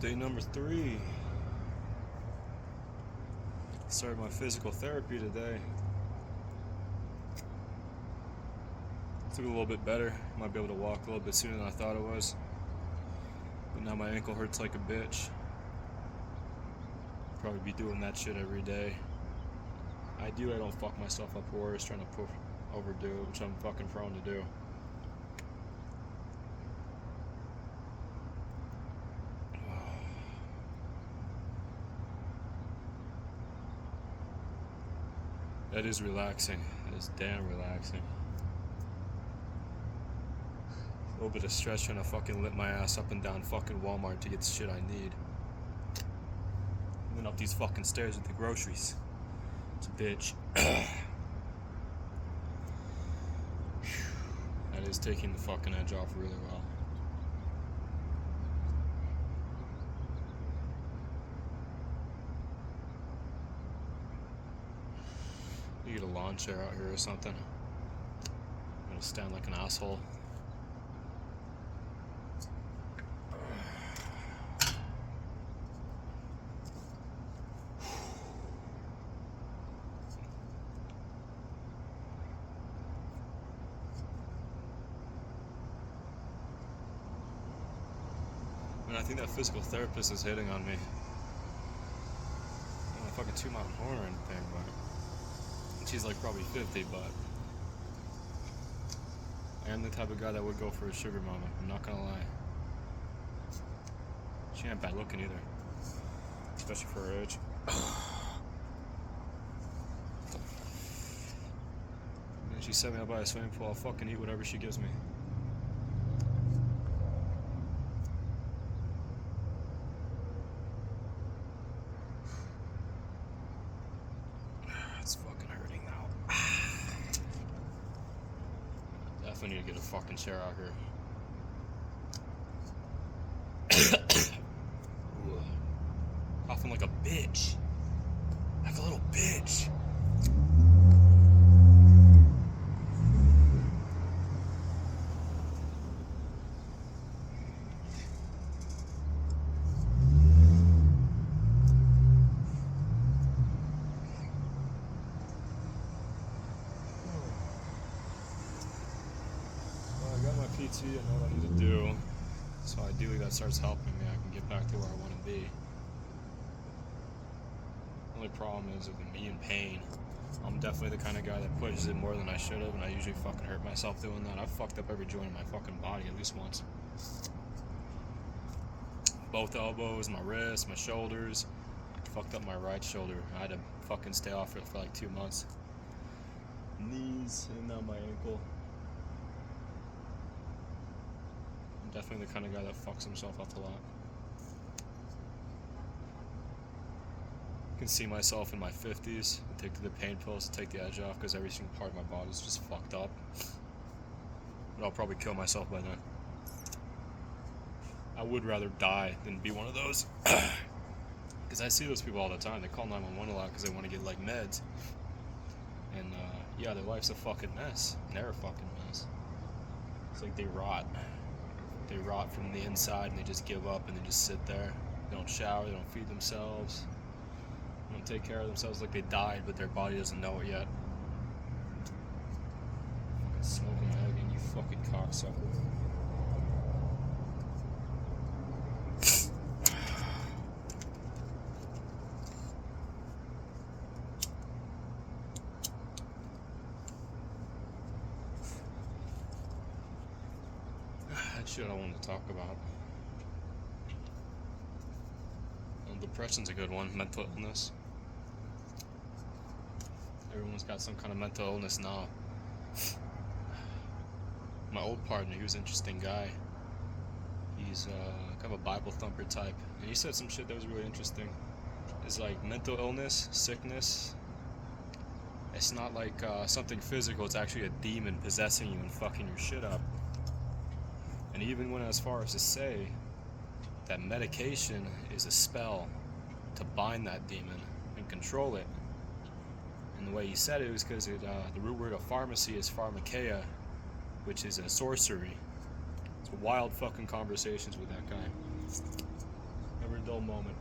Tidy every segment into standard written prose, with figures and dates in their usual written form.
Day number 3. Started my physical therapy today. Took a little bit better. Might be able to walk a little bit sooner than I thought it was. But now my ankle hurts like a bitch. Probably be doing that shit every day. Ideally I don't fuck myself up worse trying to overdo it, which I'm fucking prone to do. That is relaxing. That is damn relaxing. A little bit of stress trying to fucking lift my ass up and down fucking Walmart to get the shit I need. And then up these fucking stairs with the groceries. It's a bitch. That is taking the fucking edge off really well. You get a lawn chair out here or something. I'm gonna stand like an asshole. And I think that physical therapist is hitting on me. I'm not fucking toot my own horn or anything, but she's like probably 50, but I am the type of guy that would go for a sugar mama. I'm not gonna lie. She ain't bad looking either, especially for her age. And she set me up by a swimming pool. I'll fucking eat whatever she gives me. It's fucking hurting now. Definitely need to get a fucking chair out here. Coughing like a bitch. Like a little bitch. PT, I know what I need to do, so ideally that starts helping me. I can get back to where I want to be. The only problem is with me in pain. I'm definitely the kind of guy that pushes it more than I should have, and I usually fucking hurt myself doing that. I've fucked up every joint in my fucking body at least once. Both elbows, my wrists, my shoulders. Fucked up my right shoulder. I had to fucking stay off it for like 2 months. Knees, and now my ankle. Definitely the kind of guy that fucks himself up a lot. I can see myself in my 50s, take the pain pills to take the edge off because every single part of my body is just fucked up. But I'll probably kill myself by then. I would rather die than be one of those. Because I see those people all the time. They call 911 a lot because they want to get like meds. And yeah, their life's a fucking mess. They're a fucking mess. It's like they rot. They rot from the inside and they just give up and they just sit there. They don't shower, they don't feed themselves. They don't take care of themselves like they died, but their body doesn't know it yet. Fucking smoking my egg, you fucking cocksucker. Shit I wanted to talk about. Depression's a good one. Mental illness. Everyone's got some kind of mental illness now. My old partner, he was an interesting guy. He's kind of a Bible thumper type, and he said some shit that was really interesting. It's like mental illness, sickness. It's not like something physical. It's actually a demon possessing you and fucking your shit up. And he even went as far as to say that medication is a spell to bind that demon and control it. And the way he said it was because the root word of pharmacy is pharmakeia, which is a sorcery. It's wild fucking conversations with that guy. dull moment.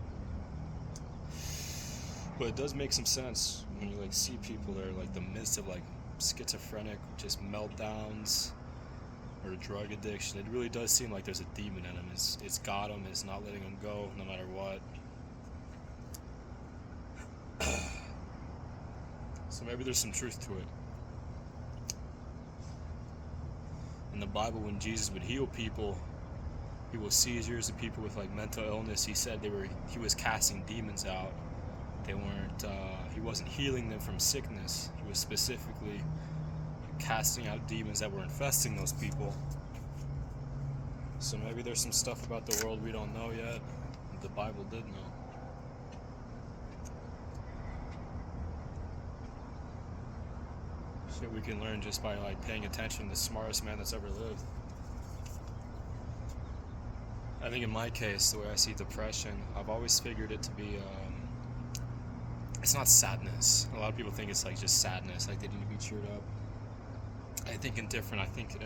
But it does make some sense when you like see people that are like the midst of like schizophrenic just meltdowns or drug addiction. It really does seem like there's a demon in them. It's got them. It's not letting them go no matter what. So maybe there's some truth to it. In the Bible, when Jesus would heal people seizures and people with like mental illness, he said he was casting demons out. They weren't. He wasn't healing them from sickness. He was specifically casting out demons that were infesting those people. So maybe there's some stuff about the world we don't know yet that the Bible did know. Shit we can learn just by like paying attention to the smartest man that's ever lived. I think in my case, the way I see depression, I've always figured it to be it's not sadness. A lot of people think it's like just sadness, like they need to be cheered up. I think indifferent. I think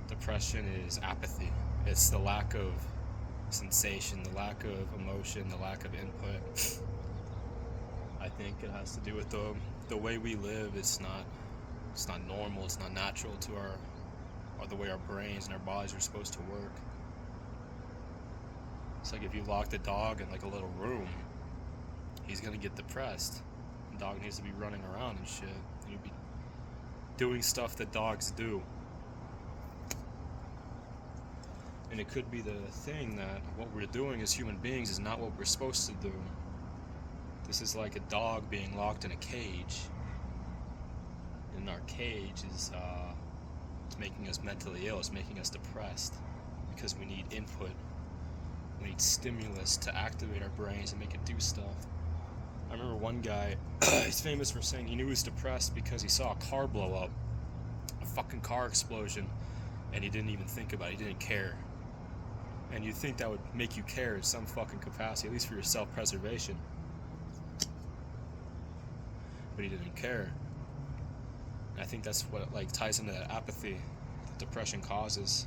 depression is apathy. It's the lack of sensation, the lack of emotion, the lack of input. I think it has to do with the way we live. It's not normal. It's not natural to or the way our brains and our bodies are supposed to work. It's like if you lock the dog in like a little room, he's gonna get depressed. The dog needs to be running around and shit. And you'd be doing stuff that dogs do. And it could be the thing that what we're doing as human beings is not what we're supposed to do. This is like a dog being locked in a cage. And our cage is it's making us mentally ill. It's making us depressed because we need input. We need stimulus to activate our brains and make it do stuff. I remember one guy, he's famous for saying he knew he was depressed because he saw a car blow up, a fucking car explosion, and he didn't even think about it. He didn't care. And you'd think that would make you care in some fucking capacity, at least for your self-preservation. But he didn't care. And I think that's what like ties into that apathy that depression causes.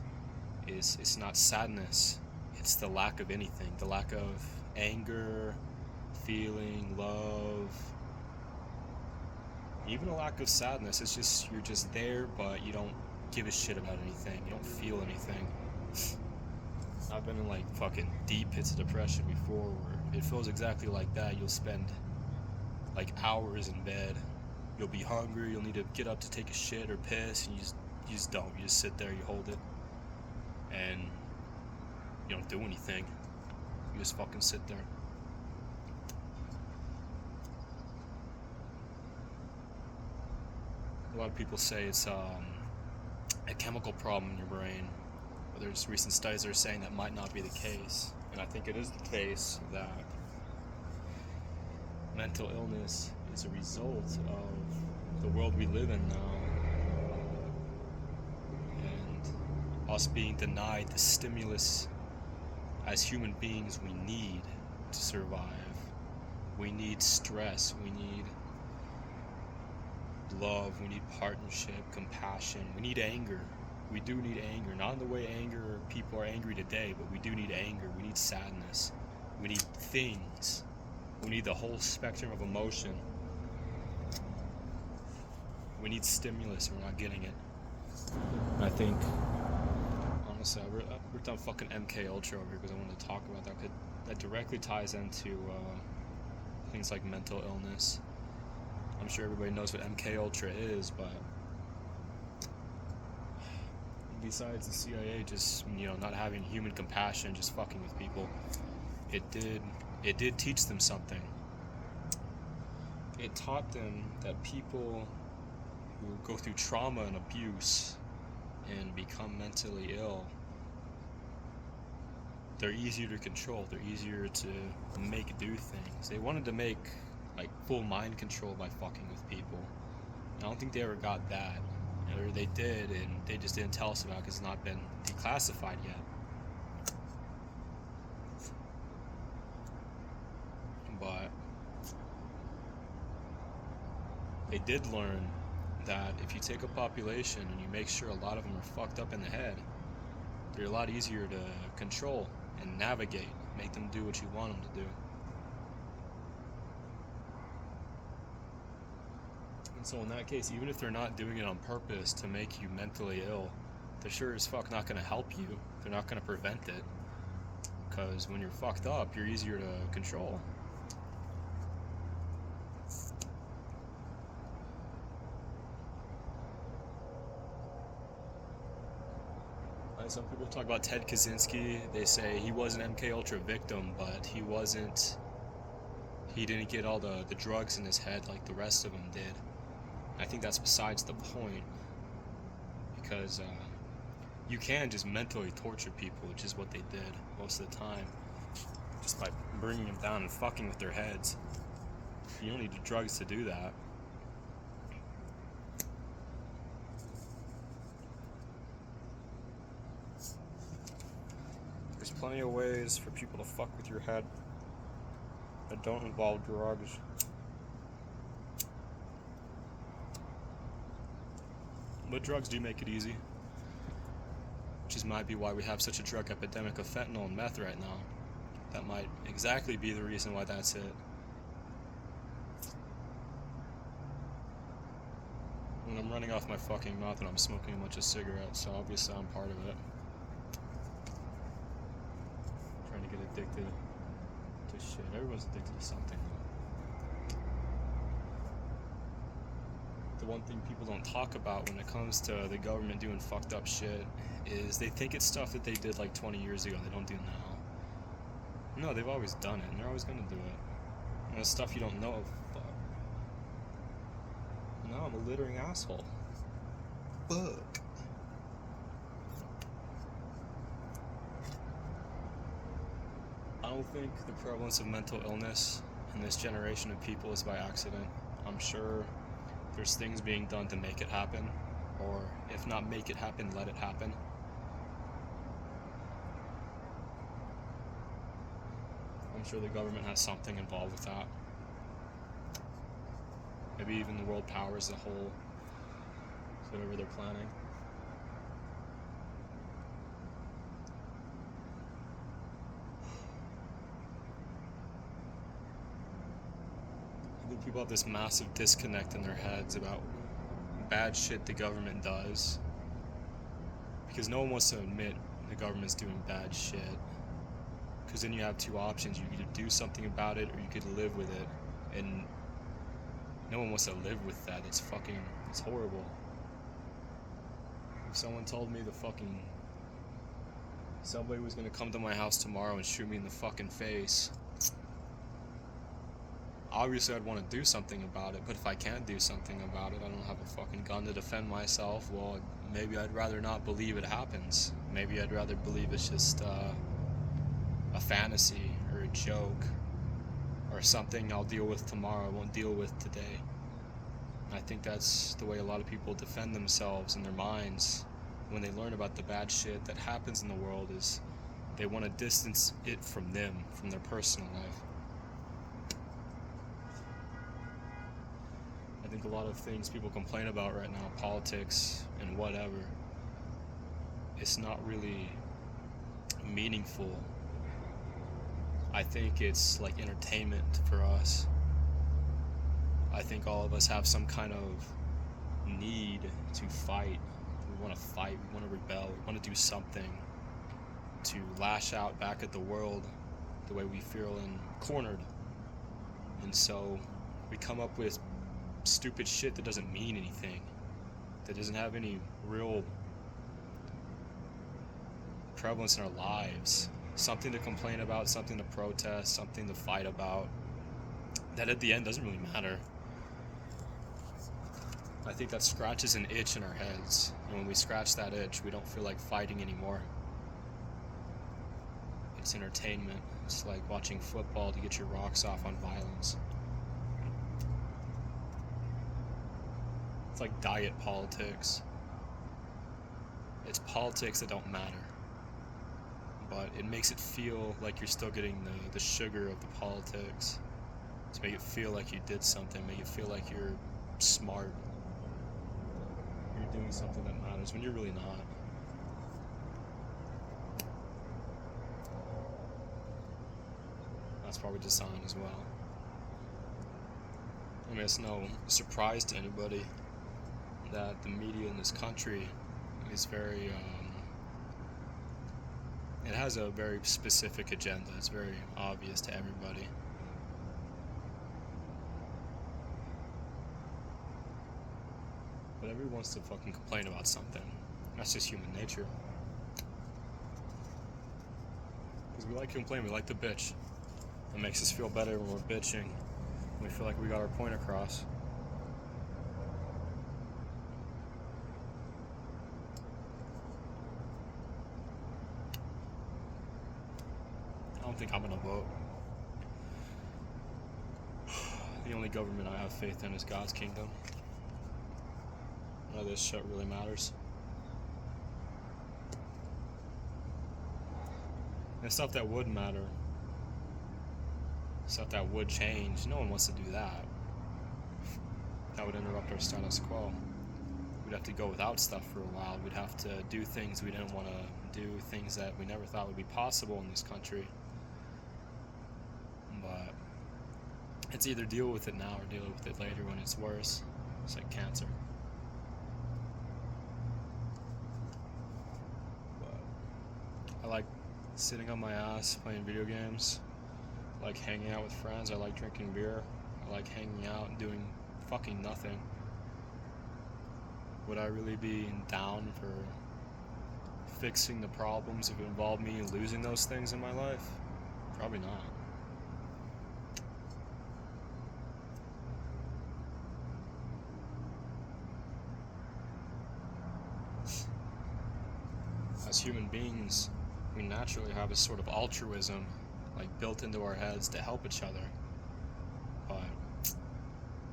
Is it's not sadness. It's the lack of anything, the lack of anger, feeling, love, even a lack of sadness. It's just, you're just there, but you don't give a shit about anything. You don't feel anything. I've been in like fucking deep pits of depression before where it feels exactly like that. You'll spend like hours in bed. You'll be hungry. You'll need to get up to take a shit or piss, and you just don't. You just sit there, you hold it, and you don't do anything. You just fucking sit there. A lot of people say it's a chemical problem in your brain, but there's recent studies that are saying that might not be the case. And I think it is the case that mental illness is a result of the world we live in now, and us being denied the stimulus as human beings we need to survive. We need stress, we need love, we need partnership, compassion, we need anger. We do need anger, not in the way people are angry today, but we do need anger, we need sadness, we need things, we need the whole spectrum of emotion. We need stimulus, and we're not getting it. And I think, honestly, I worked on fucking MKUltra over here because I wanted to talk about that. That directly ties into things like mental illness. I'm sure everybody knows what MKUltra is, but besides the CIA just, not having human compassion, just fucking with people, it did teach them something. It taught them that people who go through trauma and abuse and become mentally ill, they're easier to control, they're easier to make do things. They wanted to make like full mind control by fucking with people. And I don't think they ever got that. Or they did, and they just didn't tell us about it because it's not been declassified yet. But they did learn that if you take a population and you make sure a lot of them are fucked up in the head, they're a lot easier to control and navigate. Make them do what you want them to do. And so in that case, even if they're not doing it on purpose to make you mentally ill, they're sure as fuck not going to help you. They're not going to prevent it. Because when you're fucked up, you're easier to control. Like some people talk about Ted Kaczynski. They say he was an MKUltra victim, but he didn't get all the drugs in his head like the rest of them did. I think that's besides the point, because you can just mentally torture people, which is what they did most of the time, just by bringing them down and fucking with their heads. You don't need drugs to do that. There's plenty of ways for people to fuck with your head that don't involve drugs. But drugs do make it easy, which might be why we have such a drug epidemic of fentanyl and meth right now. That might exactly be the reason why that's it. And I'm running off my fucking mouth and I'm smoking a bunch of cigarettes, so obviously I'm part of it. I'm trying to get addicted to shit. Everyone's addicted to something. The one thing people don't talk about when it comes to the government doing fucked up shit is they think it's stuff that they did like 20 years ago they don't do now. No, they've always done it, and they're always gonna do it. And it's stuff you don't know of. Fuck. No, I'm a littering asshole. Fuck. I don't think the prevalence of mental illness in this generation of people is by accident. I'm sure there's things being done to make it happen, or if not make it happen, let it happen. I'm sure the government has something involved with that. Maybe even the world powers as a whole, whatever they're planning. I think people have this massive disconnect in their heads about bad shit the government does, because no one wants to admit the government's doing bad shit, because then you have two options: you could do something about it or you could live with it, and no one wants to live with that. It's horrible. If someone told me the fucking subway was gonna come to my house tomorrow and shoot me in the fucking face, obviously I'd want to do something about it, but if I can't do something about it, I don't have a fucking gun to defend myself, well, maybe I'd rather not believe it happens. Maybe I'd rather believe it's just a fantasy or a joke or something I'll deal with tomorrow, I won't deal with today. I think that's the way a lot of people defend themselves in their minds when they learn about the bad shit that happens in the world, is they want to distance it from them, from their personal life. I think a lot of things people complain about right now, politics and whatever, it's not really meaningful. I think it's like entertainment for us. I think all of us have some kind of need to fight. We want to fight, we want to rebel, we want to do something to lash out back at the world the way we feel cornered. And so we come up with stupid shit that doesn't mean anything, that doesn't have any real prevalence in our lives. Something to complain about, something to protest, something to fight about, that at the end doesn't really matter. I think that scratches an itch in our heads, and when we scratch that itch, we don't feel like fighting anymore. It's entertainment. It's like watching football to get your rocks off on violence. It's like diet politics. It's politics that don't matter, but it makes it feel like you're still getting the sugar of the politics, to make it feel like you did something, make it feel like you're smart, you're doing something that matters, when you're really not. That's probably design as well. I mean, it's no surprise to anybody that the media in this country is very, it has a very specific agenda. It's very obvious to everybody. But everyone wants to fucking complain about something. That's just human nature. Because we like to complain, we like to bitch. It makes us feel better when we're bitching. We feel like we got our point across. I don't think I'm gonna vote. The only government I have faith in is God's kingdom. None of this shit really matters. And stuff that would matter, stuff that would change, no one wants to do that. That would interrupt our status quo. We'd have to go without stuff for a while. We'd have to do things we didn't want to do, things that we never thought would be possible in this country. But it's either deal with it now or deal with it later when it's worse. It's like cancer. But I like sitting on my ass playing video games. I like hanging out with friends. I like drinking beer. I like hanging out and doing fucking nothing. Would I really be down for fixing the problems if it involved me losing those things in my life? Probably not. As human beings, we naturally have a sort of altruism, like built into our heads to help each other. But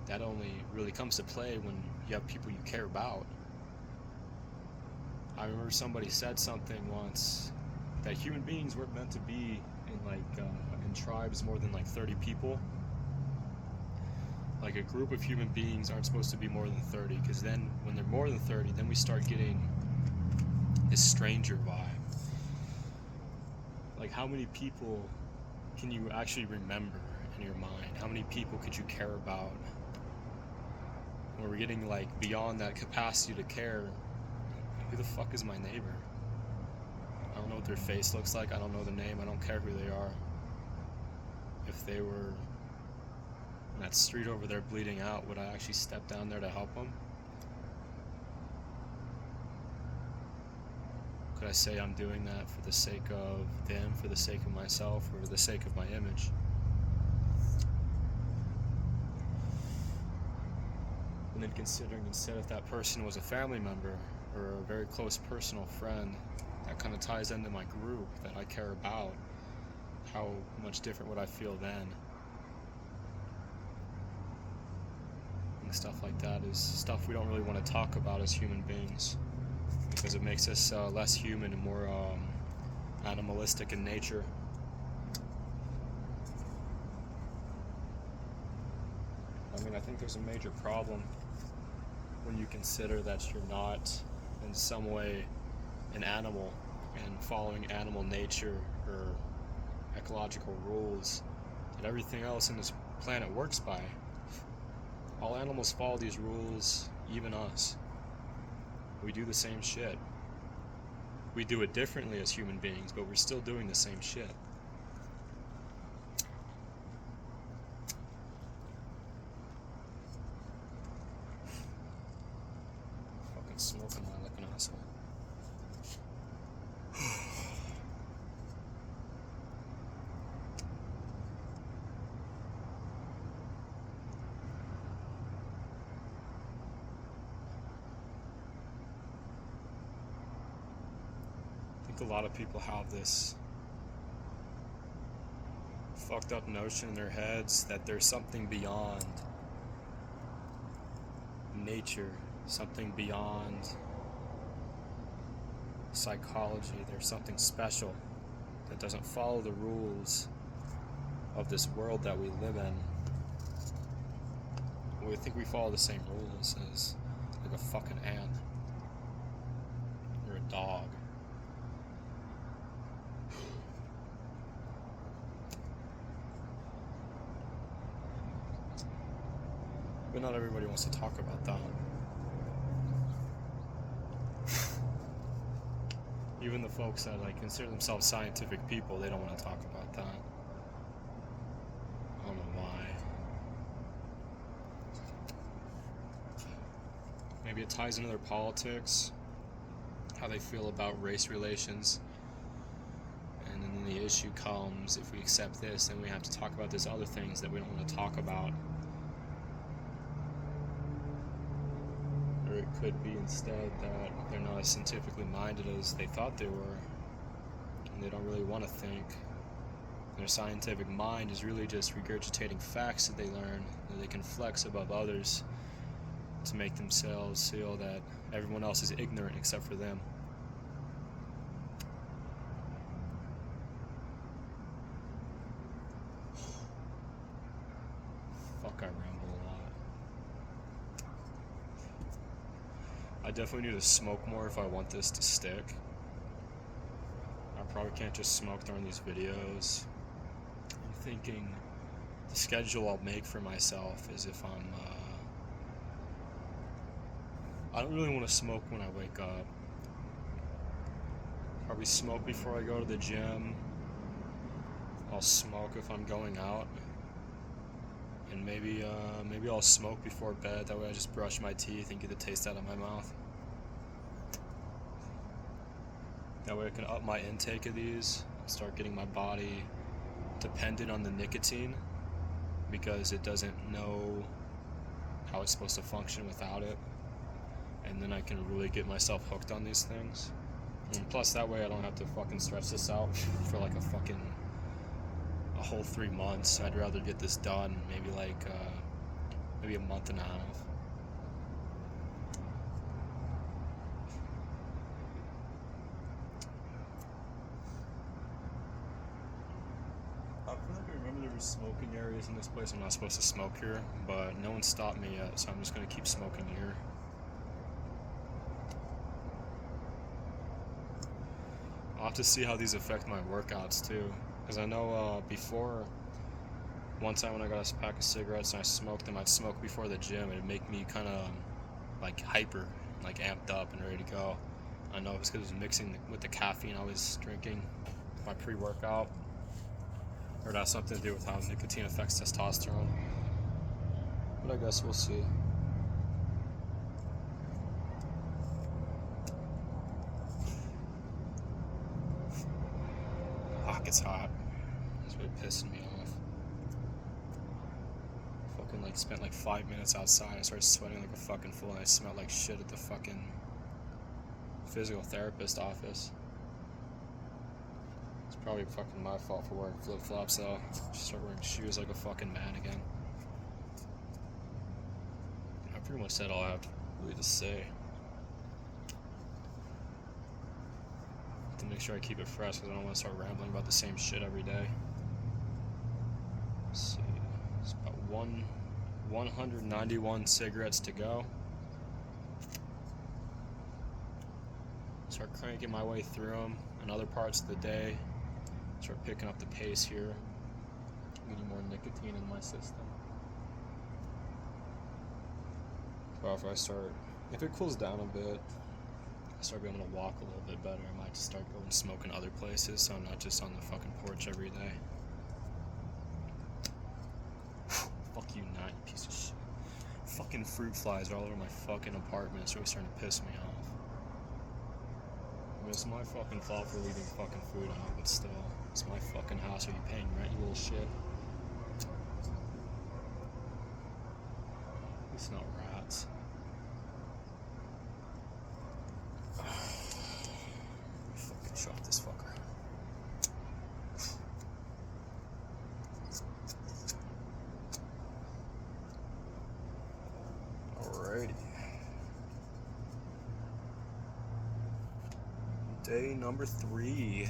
that only really comes to play when you have people you care about. I remember somebody said something once that human beings weren't meant to be in tribes more than 30 people. Like a group of human beings aren't supposed to be more than 30, because then when they're more than 30, then we start getting this stranger vibe. Like, how many people can you actually remember in your mind? How many people could you care about? When we're getting beyond that capacity to care, who the fuck is my neighbor? I don't know what their face looks like. I don't know their name. I don't care who they are. If they were in that street over there bleeding out, would I actually step down there to help them? Could I say I'm doing that for the sake of them, for the sake of myself, or for the sake of my image? And then considering instead if that person was a family member or a very close personal friend, that kind of ties into my group that I care about, how much different would I feel then? And stuff like that is stuff we don't really want to talk about as human beings, because it makes us less human and more animalistic in nature. I mean, I think there's a major problem when you consider that you're not in some way an animal and following animal nature or ecological rules that everything else in this planet works by. All animals follow these rules, even us. We do the same shit. We do it differently as human beings, but we're still doing the same shit. Fucking smoking like an asshole. A lot of people have this fucked up notion in their heads that there's something beyond nature, something beyond psychology. There's something special that doesn't follow the rules of this world that we live in. We think we follow the same rules as a fucking ant or a dog. But not everybody wants to talk about that. Even the folks that like consider themselves scientific people, they don't want to talk about that. I don't know why. Maybe it ties into their politics, how they feel about race relations. And then the issue comes, if we accept this, then we have to talk about these other things that we don't want to talk about. Or it could be instead that they're not as scientifically minded as they thought they were, and they don't really want to think. Their scientific mind is really just regurgitating facts that they learn, that they can flex above others to make themselves feel that everyone else is ignorant except for them. Fuck, I ramble a lot. I definitely need to smoke more if I want this to stick. I probably can't just smoke during these videos. I'm thinking the schedule I'll make for myself is if I don't really want to smoke when I wake up. Probably smoke before I go to the gym. I'll smoke if I'm going out. And maybe I'll smoke before bed. That way I just brush my teeth and get the taste out of my mouth. That way I can up my intake of these and start getting my body dependent on the nicotine, because it doesn't know how it's supposed to function without it. And then I can really get myself hooked on these things. And plus that way I don't have to fucking stretch this out for like a whole 3 months. I'd rather get this done maybe a month and a half. I feel like I remember there were smoking areas in this place. I'm not supposed to smoke here, but no one stopped me yet, so I'm just gonna keep smoking here. I'll have to see how these affect my workouts too, because I know before, one time when I got a pack of cigarettes and I smoked them, I'd smoke before the gym. It'd make me kind of like hyper, like amped up and ready to go. I know it's because it was mixing with the caffeine I was drinking, my pre-workout, or it has something to do with how nicotine affects testosterone. But I guess we'll see. Fuck, it's hot. It's really pissing me off. Fucking like spent like 5 minutes outside. I started sweating like a fucking fool, and I smelled like shit at the fucking physical therapist office. It's probably fucking my fault for wearing flip-flops though. Just start wearing shoes like a fucking man again. I pretty much said all I have really to say. To make sure I keep it fresh, because I don't want to start rambling about the same shit every day. Let's see, it's about 191 cigarettes to go. Start cranking my way through them in other parts of the day. Start picking up the pace here. Getting more nicotine in my system. But if it cools down a bit, I start being able to walk a little bit better. I might just start going smoking other places, so I'm not just on the fucking porch every day. Fuck you, not you piece of shit. Fucking fruit flies are all over my fucking apartment. It's really starting to piss me off. I mean, it's my fucking fault for leaving fucking food out, but still, it's my fucking house. Are you paying rent, you little shit? It's not rats. Fucking shot this fucker. Alrighty. Day number 3.